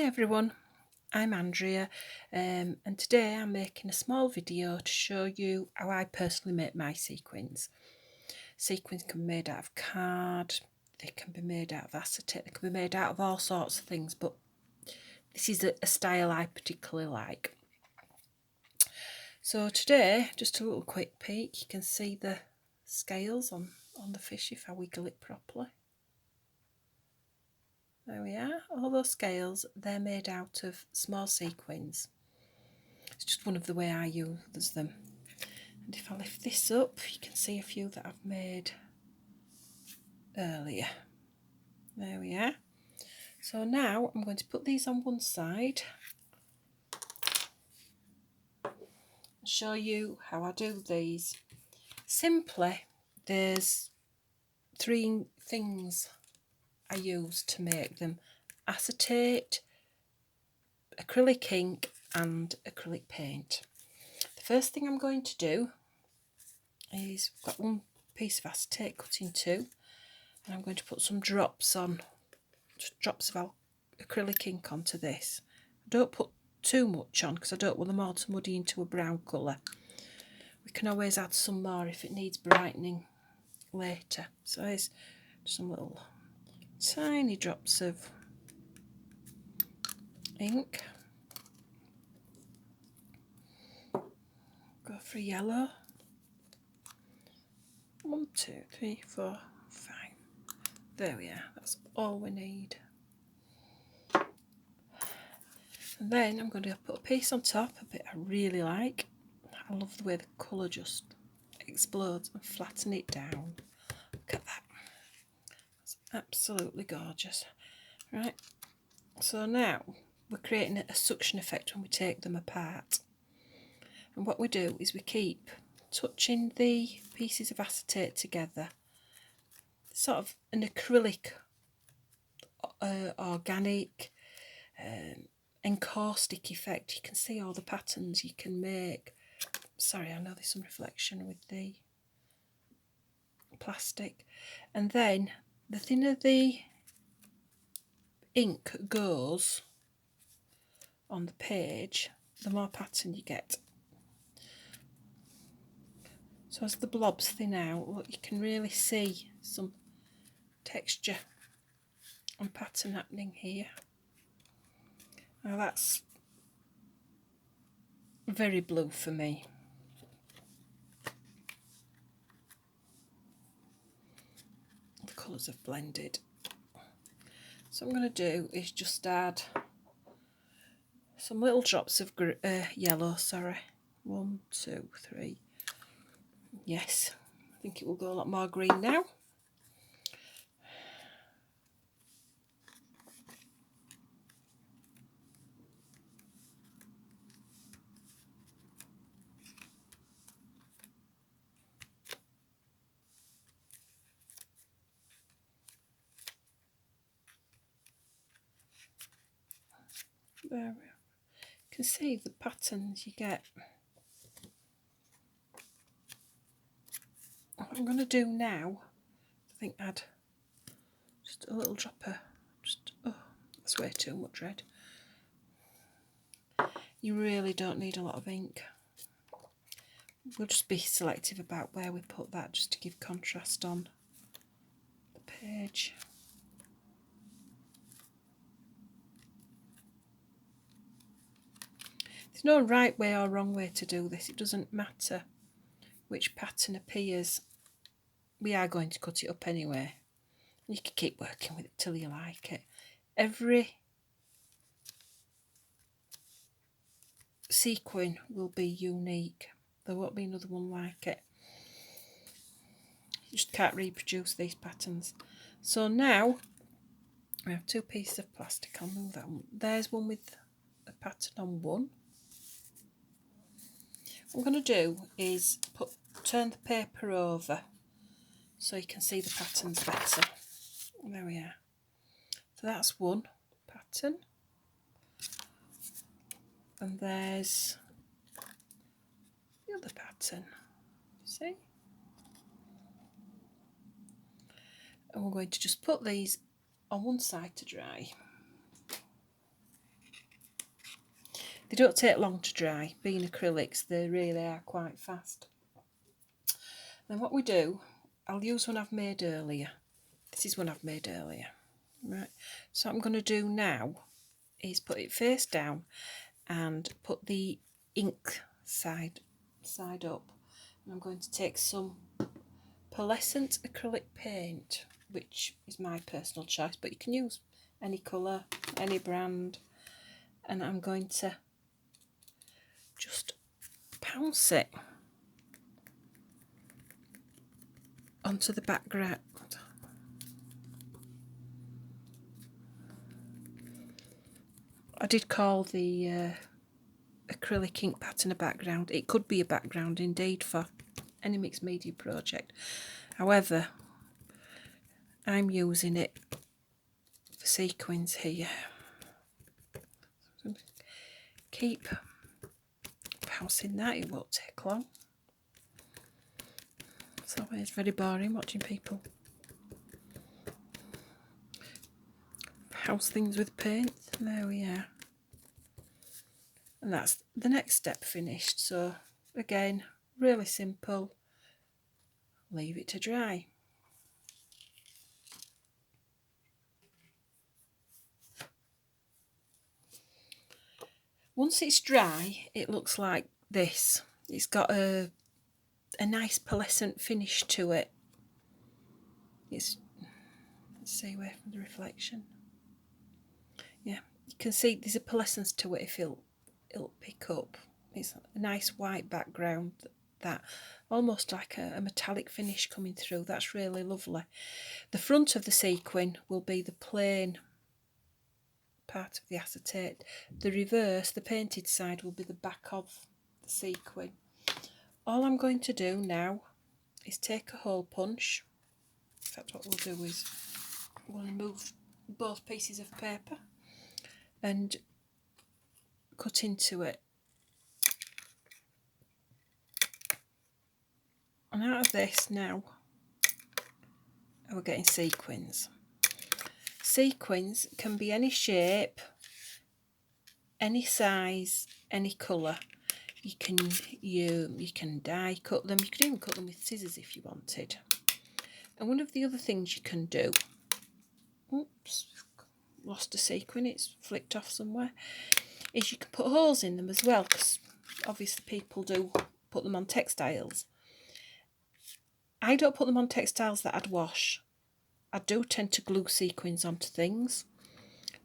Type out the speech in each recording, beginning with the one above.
Hi everyone, I'm Andrea and today I'm making a small video to show you how I personally make my sequins. Sequins can be made out of card, they can be made out of acetate, they can be made out of all sorts of things, but this is a style I particularly like. So today, just a little quick peek, you can see the scales on the fish if I wiggle it properly. There we are, all those scales, they're made out of small sequins. It's just one of the way I use them. And if I lift this up, you can see a few that I've made earlier. There we are. So now I'm going to put these on one side and show you how I do these. Simply, there's three things I use to make them: acetate, acrylic ink and acrylic paint. The first thing I'm going to do is, I've got one piece of acetate cut in two, and I'm going to put some drops on, just drops of acrylic ink onto this. I don't put too much on because I don't want them all to muddy into a brown colour. We can always add some more if it needs brightening later. So there's some little tiny drops of ink. Go for yellow. 1, 2, 3, 4, 5. There we are, that's all we need. And then I'm going to put a piece on top, a bit I really like. I love the way the colour just explodes, and flatten it down. Look at that. It's absolutely gorgeous. Right, so now we're creating a suction effect when we take them apart. And what we do is we keep touching the pieces of acetate together. Sort of an acrylic, organic, encaustic effect. You can see all the patterns you can make. Sorry, I know there's some reflection with the plastic. And then the thinner the ink goes on the page, the more pattern you get. So as the blobs thin out, look, you can really see some texture and pattern happening here. Now that's very blue for me. The colours have blended. So what I'm going to do is just add some little drops of yellow, sorry. 1, 2, 3. Yes, I think it will go a lot more green now. There we are. You can see the patterns you get. What I'm going to do now, I think add just a little drop of, oh, that's way too much red. You really don't need a lot of ink. We'll just be selective about where we put that, just to give contrast on the page. There's no right way or wrong way to do this. It doesn't matter which pattern appears. We are going to cut it up anyway. You can keep working with it till you like it. Every sequin will be unique. There won't be another one like it. You just can't reproduce these patterns. So now we have two pieces of plastic. I'll move that one. There's one with a pattern on one. What I'm going to do is turn the paper over so you can see the patterns better. There we are. So that's one pattern. And there's the other pattern. See? And we're going to just put these on one side to dry. They don't take long to dry. Being acrylics, they really are quite fast. Then what we do, I'll use one I've made earlier. This is one I've made earlier. Right, so what I'm going to do now is put it face down and put the ink side up. And I'm going to take some pearlescent acrylic paint, which is my personal choice, but you can use any colour, any brand, and I'm going to just pounce it onto the background. I did call the acrylic ink pattern a background. It could be a background indeed for any mixed media project. However, I'm using it for Sequins here. Keep pouncing that, it won't take long. So it's very boring watching people house things with paint. There we are. And that's the next step finished. So again, really simple. Leave it to dry. Once it's dry, it looks like this. It's got a nice pearlescent finish to it. Let's see where from the reflection. Yeah, you can see there's a pearlescence to it if it'll pick up. It's a nice white background, that almost like a metallic finish coming through. That's really lovely. The front of the sequin will be the plain part of the acetate. The reverse, the painted side, will be the back of the sequin. All I'm going to do now is take a hole punch. In fact, what we'll do is we'll move both pieces of paper and cut into it. And out of this now, we're getting sequins. Sequins can be any shape, any size, any colour. You can die cut them. You could even cut them with scissors if you wanted. And one of the other things you can do, oops, lost a sequin, it's flicked off somewhere, is you can put holes in them as well, because obviously people do put them on textiles. I don't put them on textiles that I'd wash. I do tend to glue sequins onto things,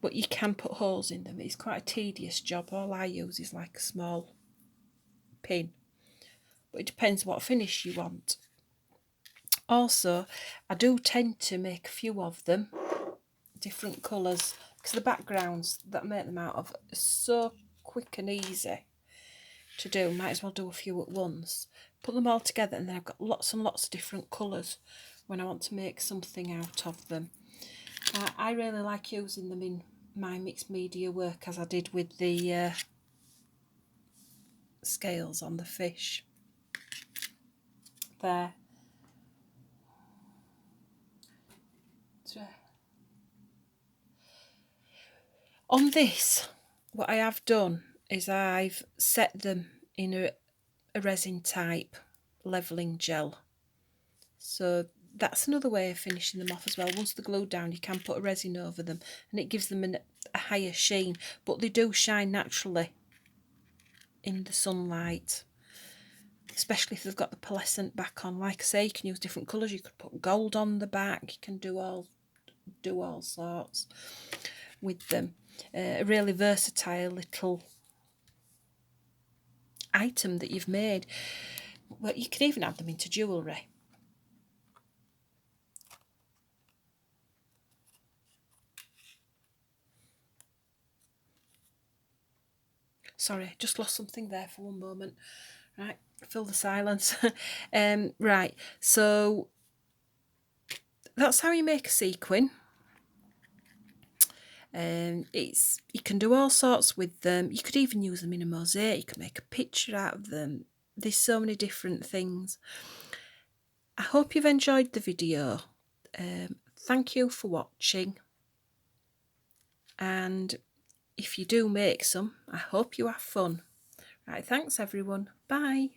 but you can put holes in them. It's quite a tedious job. All I use is like a small pin, but it depends what finish you want. Also, I do tend to make a few of them, different colours, because the backgrounds that I make them out of are so quick and easy to do. Might as well do a few at once. Put them all together, and then I've got lots and lots of different colours when I want to make something out of them. I really like using them in my mixed media work, as I did with the scales on the fish. There. On this, what I have done is I've set them in a resin type levelling gel. So that's another way of finishing them off as well. Once they're glued down, you can put a resin over them and it gives them a higher sheen, but they do shine naturally in the sunlight, especially if they've got the pearlescent back on. Like I say, you can use different colours. You could put gold on the back. You can do all sorts with them. A really versatile little item that you've made. Well, you can even add them into jewellery. Sorry, just lost something there for one moment. Right, fill the silence. Right, so that's how you make a sequin. You can do all sorts with them. You could even use them in a mosaic. You can make a picture out of them. There's so many different things. I hope you've enjoyed the video. Thank you for watching, and if you do make some, I hope you have fun. Right, thanks everyone. Bye.